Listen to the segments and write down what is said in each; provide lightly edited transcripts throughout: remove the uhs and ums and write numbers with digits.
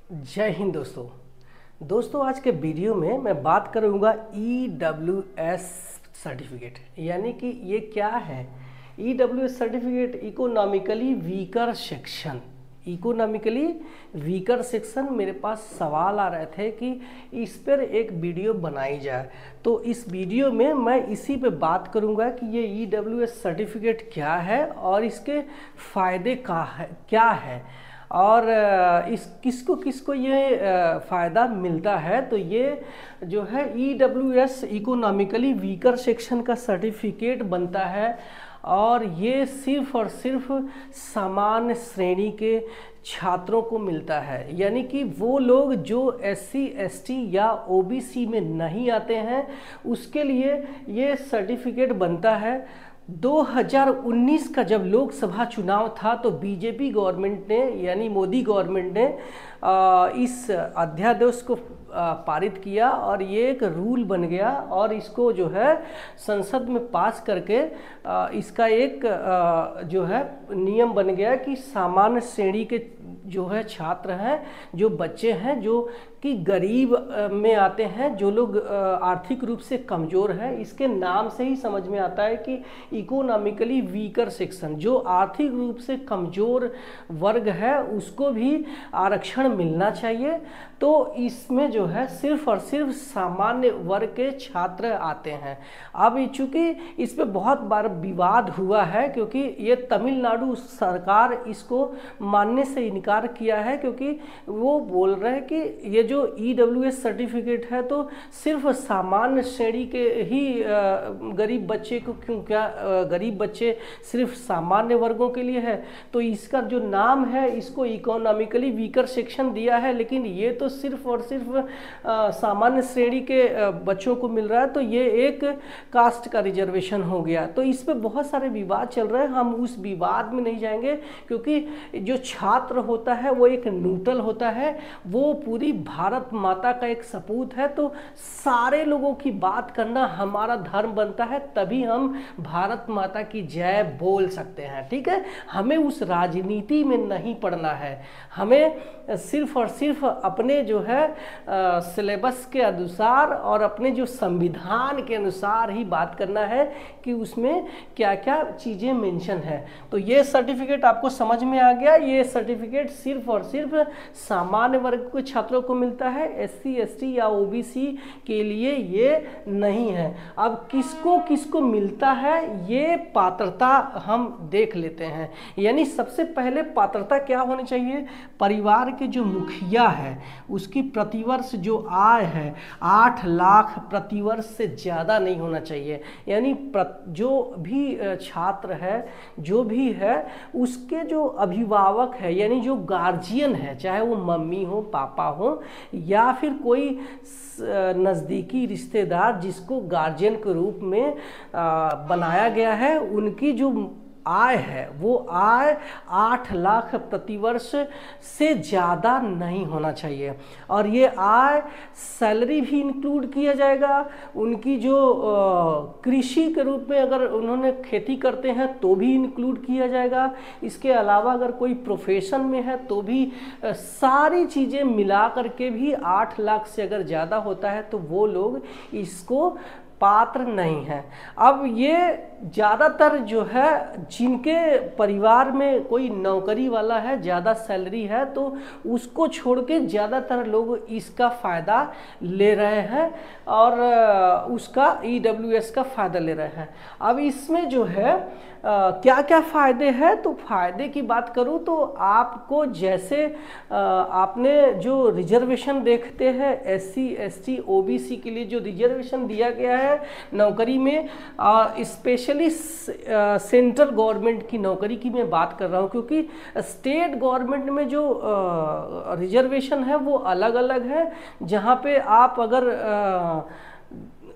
जय हिंद दोस्तों आज के वीडियो में मैं बात करूंगा EWS सर्टिफिकेट। यानी कि ये क्या है? EWS certificate economically weaker section. Economically weaker section मेरे पास सवाल आ रहे थे कि इस पर एक वीडियो बनाई जाए, तो इस वीडियो में मैं इसी पे बात करूंगा कि ये EWS सर्टिफिकेट क्या है और इसके फ़ायदे क्या है और इस किसको किसको ये फ़ायदा मिलता है। तो ये जो है EWS इकोनॉमिकली वीकर सेक्शन का सर्टिफिकेट बनता है और ये सिर्फ और सिर्फ सामान्य श्रेणी के छात्रों को मिलता है। यानी कि वो लोग जो SC ST या OBC में नहीं आते हैं उसके लिए ये सर्टिफिकेट बनता है। 2019 का जब लोकसभा चुनाव था तो बीजेपी गवर्नमेंट ने यानी मोदी गवर्नमेंट ने इस अध्यादेश को पारित किया और ये एक रूल बन गया और इसको जो है संसद में पास करके इसका एक जो है नियम बन गया कि सामान्य श्रेणी के जो है छात्र हैं, जो बच्चे हैं, जो कि गरीब में आते हैं, जो लोग आर्थिक रूप से कमज़ोर हैं, इसके नाम से ही समझ में आता है कि इकोनॉमिकली वीकर सेक्शन, जो आर्थिक रूप से कमज़ोर वर्ग है उसको भी आरक्षण मिलना चाहिए। तो इसमें जो है सिर्फ और सिर्फ सामान्य वर्ग के छात्र आते हैं। अब चूँकि इस पर बहुत बार विवाद हुआ है क्योंकि ये तमिलनाडु सरकार इसको मानने से इनकार किया है, क्योंकि वो बोल रहे हैं कि ये जो EWS सर्टिफिकेट है तो सिर्फ सामान्य श्रेणी के ही गरीब बच्चे को क्यों, क्या गरीब बच्चे सिर्फ सामान्य वर्गों के लिए है? तो इसका जो नाम है इसको इकोनॉमिकली वीकर सेक्शन दिया है, लेकिन ये तो सिर्फ और सिर्फ सामान्य श्रेणी के बच्चों को मिल रहा है, तो ये एक कास्ट का रिजर्वेशन हो गया। तो इस पे बहुत सारे विवाद चल रहे हैं, हम उस विवाद में नहीं जाएंगे क्योंकि जो छात्र होता है वो एक न्यूट्रल होता है, वो पूरी भारत माता का एक सपूत है। तो सारे लोगों की बात करना हमारा धर्म बनता है, तभी हम भारत माता की जय बोल सकते हैं। ठीक है, हमें उस राजनीति में नहीं पड़ना है, हमें सिर्फ और सिर्फ अपने जो है सिलेबस के अनुसार और अपने जो संविधान के अनुसार ही बात करना है कि उसमें क्या क्या चीज़ें मेंशन है। तो ये सर्टिफिकेट आपको समझ में आ गया। ये सर्टिफिकेट सिर्फ और सिर्फ सामान्य वर्ग के छात्रों को मिलता है, SC ST या OBC के लिए ये नहीं है। अब किसको किसको मिलता है ये पात्रता हम देख लेते हैं। यानी सबसे पहले पात्रता क्या होनी चाहिए? परिवार के जो मुखिया है उसकी प्रतिवर्ष जो आय है 8 लाख प्रतिवर्ष से ज़्यादा नहीं होना चाहिए। यानी जो भी छात्र है, जो भी है, उसके जो अभिभावक है यानी जो गार्जियन है, चाहे वो मम्मी हो, पापा हो या फिर कोई नज़दीकी रिश्तेदार जिसको गार्जियन के रूप में बनाया गया है, उनकी जो आय है वो आय 8 लाख प्रतिवर्ष से ज़्यादा नहीं होना चाहिए। और ये आय सैलरी भी इंक्लूड किया जाएगा। उनकी जो कृषि के रूप में अगर उन्होंने खेती करते हैं तो भी इंक्लूड किया जाएगा। इसके अलावा अगर कोई प्रोफेशन में है तो भी सारी चीज़ें मिला करके भी 8 लाख से अगर ज़्यादा होता है तो वो लोग इसको पात्र नहीं है। अब ये ज़्यादातर जो है जिनके परिवार में कोई नौकरी वाला है, ज़्यादा सैलरी है, तो उसको छोड़ के ज़्यादातर लोग इसका फ़ायदा ले रहे हैं और उसका EWS का फ़ायदा ले रहे हैं। अब इसमें जो है क्या क्या फ़ायदे हैं, तो फ़ायदे की बात करूँ तो आपको जैसे आपने जो रिजर्वेशन देखते हैं SC ST OBC के लिए जो रिजर्वेशन दिया गया है नौकरी में, स्पेशली सेंट्रल गवर्नमेंट की नौकरी की मैं बात कर रहा हूँ, क्योंकि स्टेट गवर्नमेंट में जो रिजर्वेशन है वो अलग अलग है। जहाँ पे आप अगर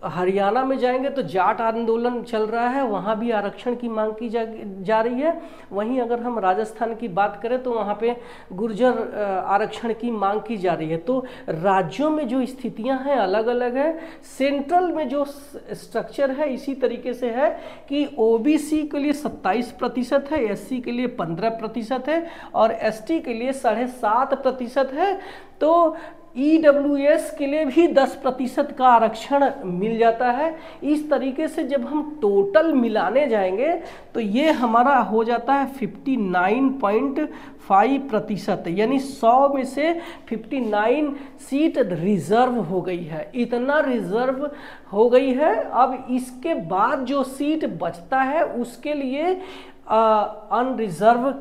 हरियाणा में जाएंगे तो जाट आंदोलन चल रहा है, वहाँ भी आरक्षण की मांग की जा रही है। वहीं अगर हम राजस्थान की बात करें तो वहाँ पे गुर्जर आरक्षण की मांग की जा रही है। तो राज्यों में जो स्थितियाँ हैं अलग अलग है। सेंट्रल में जो स्ट्रक्चर है इसी तरीके से है कि ओबीसी के लिए 27% है, एससी के लिए 15% है और एसटी के लिए 7.5% है। तो ईडब्ल्यूएस के लिए भी 10% का आरक्षण मिल जाता है। इस तरीके से जब हम टोटल मिलाने जाएंगे तो ये हमारा हो जाता है 59.5%, यानी 100 में से 59 सीट रिजर्व हो गई है। इतना रिजर्व हो गई है। अब इसके बाद जो सीट बचता है उसके लिए अनरिजर्व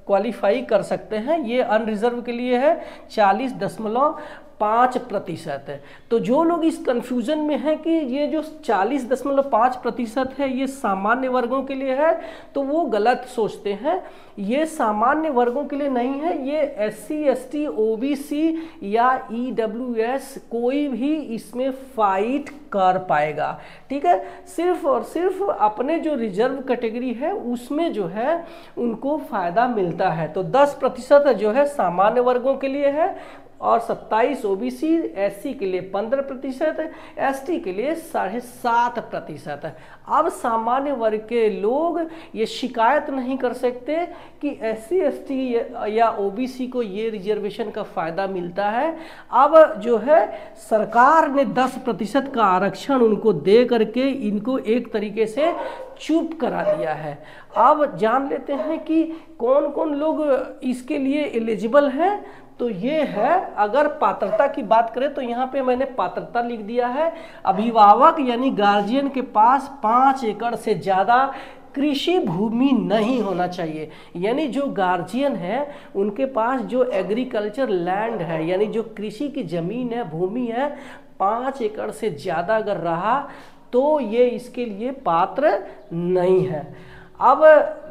क्वालिफाई कर सकते हैं। ये अनरिजर्व के लिए है 40.5%। तो जो लोग इस कंफ्यूजन में हैं कि ये जो 40.5% है ये सामान्य वर्गों के लिए है, तो वो गलत सोचते हैं। ये सामान्य वर्गों के लिए नहीं है, ये एससी, एसटी, ओबीसी या ईडब्ल्यूएस कोई भी इसमें फाइट कर पाएगा। ठीक है, सिर्फ और सिर्फ अपने जो रिजर्व कैटेगरी है उसमें जो है उनको फायदा मिलता है। तो 10% जो है सामान्य वर्गों के लिए है और 27 ओबीसी, एससी के लिए 15%, एसटी के लिए 7.5% है। अब सामान्य वर्ग के लोग ये शिकायत नहीं कर सकते कि एससी, एसटी या ओबीसी को ये रिजर्वेशन का फायदा मिलता है। अब जो है सरकार ने 10% का आरक्षण उनको दे करके इनको एक तरीके से चुप करा दिया है। अब जान लेते हैं कि कौन कौन लोग इसके लिए एलिजिबल हैं। तो ये है, अगर पात्रता की बात करें तो यहाँ पे मैंने पात्रता लिख दिया है। अभिभावक यानी गार्जियन के पास 5 एकड़ से ज़्यादा कृषि भूमि नहीं होना चाहिए। यानी जो गार्जियन है उनके पास जो एग्रीकल्चर लैंड है, यानी जो कृषि की ज़मीन है, भूमि है, 5 एकड़ से ज़्यादा अगर रहा तो ये इसके लिए पात्र नहीं है। अब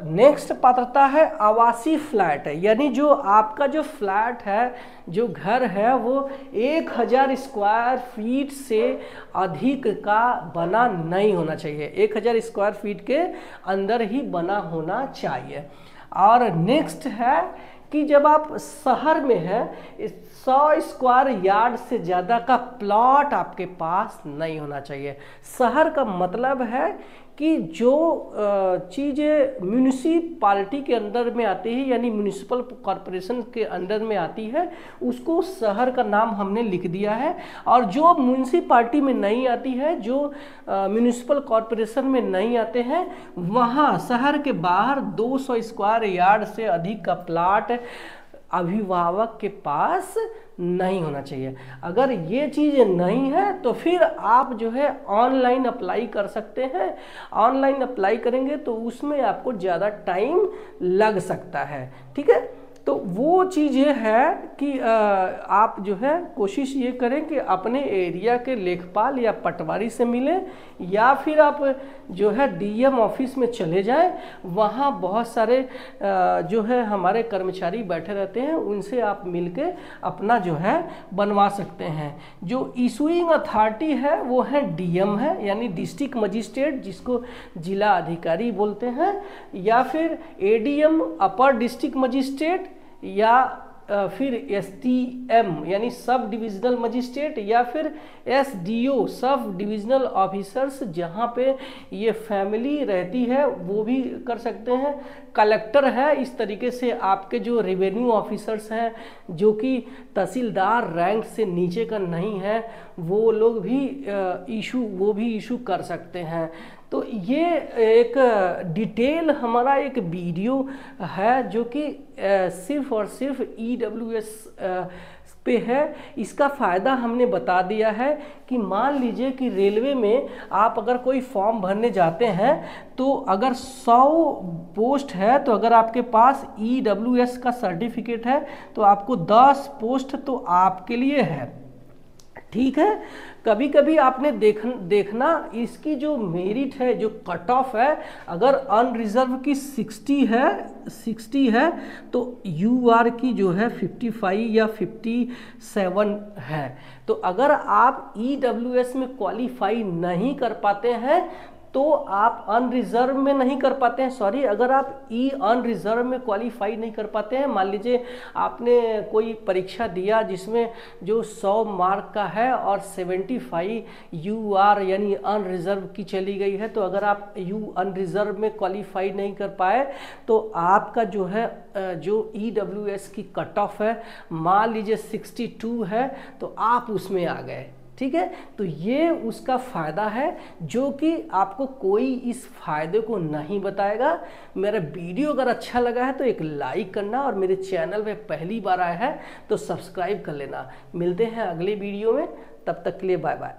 नेक्स्ट पात्रता है आवासीय फ्लैट है, यानी जो आपका जो फ्लैट है, जो घर है, वो 1000 स्क्वायर फीट से अधिक का बना नहीं होना चाहिए। 1000 स्क्वायर फीट के अंदर ही बना होना चाहिए। और नेक्स्ट है कि जब आप शहर में हैं 100 स्क्वायर यार्ड से ज़्यादा का प्लॉट आपके पास नहीं होना चाहिए। शहर का मतलब है कि जो चीज़ें म्यूनिसिपैलिटी के अंदर में आती है, यानी म्यूनिसिपल कॉरपोरेशन के अंदर में आती है, उसको शहर का नाम हमने लिख दिया है। और जो म्यूनिसिपैलिटी में नहीं आती है, जो म्यूनिसिपल कॉरपोरेशन में नहीं आते हैं, वहाँ शहर के बाहर 200 स्क्वायर यार्ड से अधिक का प्लाट अभिभावक के पास नहीं होना चाहिए। अगर ये चीज़ नहीं है तो फिर आप जो है ऑनलाइन अप्लाई कर सकते हैं। ऑनलाइन अप्लाई करेंगे तो उसमें आपको ज़्यादा टाइम लग सकता है। ठीक है, तो वो चीज़ ये है कि आप जो है कोशिश ये करें कि अपने एरिया के लेखपाल या पटवारी से मिलें, या फिर आप जो है डीएम ऑफिस में चले जाएं। वहाँ बहुत सारे जो है हमारे कर्मचारी बैठे रहते हैं, उनसे आप मिलके अपना जो है बनवा सकते हैं। जो इशूइंग अथॉरिटी है वो है डीएम है, यानी डिस्ट्रिक्ट मजिस्ट्रेट, जिसको जिला अधिकारी बोलते हैं, या फिर एडीएम अपर डिस्ट्रिक्ट मजिस्ट्रेट, या फिर एसडीएम यानी सब डिविजनल मजिस्ट्रेट, या फिर एसडीओ सब डिविजनल ऑफिसर्स, जहाँ पे ये फैमिली रहती है वो भी कर सकते हैं। कलेक्टर है, इस तरीके से आपके जो रेवेन्यू ऑफिसर्स हैं जो कि तहसीलदार रैंक से नीचे का नहीं है, वो लोग भी इशू कर सकते हैं। तो ये एक डिटेल हमारा एक वीडियो है जो कि सिर्फ और सिर्फ ईडब्ल्यूएस पे है। इसका फ़ायदा हमने बता दिया है कि मान लीजिए कि रेलवे में आप अगर कोई फॉर्म भरने जाते हैं तो अगर 100 पोस्ट है, तो अगर आपके पास ईडब्ल्यूएस का सर्टिफिकेट है तो आपको 10 पोस्ट तो आपके लिए है। ठीक है, कभी कभी आपने देखना इसकी जो मेरिट है, जो कट ऑफ है, अगर अनरिजर्व की 60 है तो यूआर की जो है 55 या 57 है। तो अगर आप ईडब्ल्यूएस में क्वालिफाई नहीं कर पाते हैं तो आप अनरिजर्व में नहीं कर पाते हैं, सॉरी, अगर आप अनरिजर्व में क्वालिफाई नहीं कर पाते हैं, मान लीजिए आपने कोई परीक्षा दिया जिसमें जो 100 मार्क का है और 75 यूआर यानी अनरिजर्व की चली गई है, तो अगर आप अनरिजर्व में क्वालिफाई नहीं कर पाए तो आपका जो है जो ईडब्ल्यूएस की कट ऑफ है, मान लीजिए 62 है, तो आप उसमें आ गए। ठीक है, तो ये उसका फ़ायदा है जो कि आपको कोई इस फायदे को नहीं बताएगा। मेरा वीडियो अगर अच्छा लगा है तो एक लाइक करना, और मेरे चैनल पे पहली बार आया है तो सब्सक्राइब कर लेना। मिलते हैं अगले वीडियो में, तब तक के लिए बाय बाय।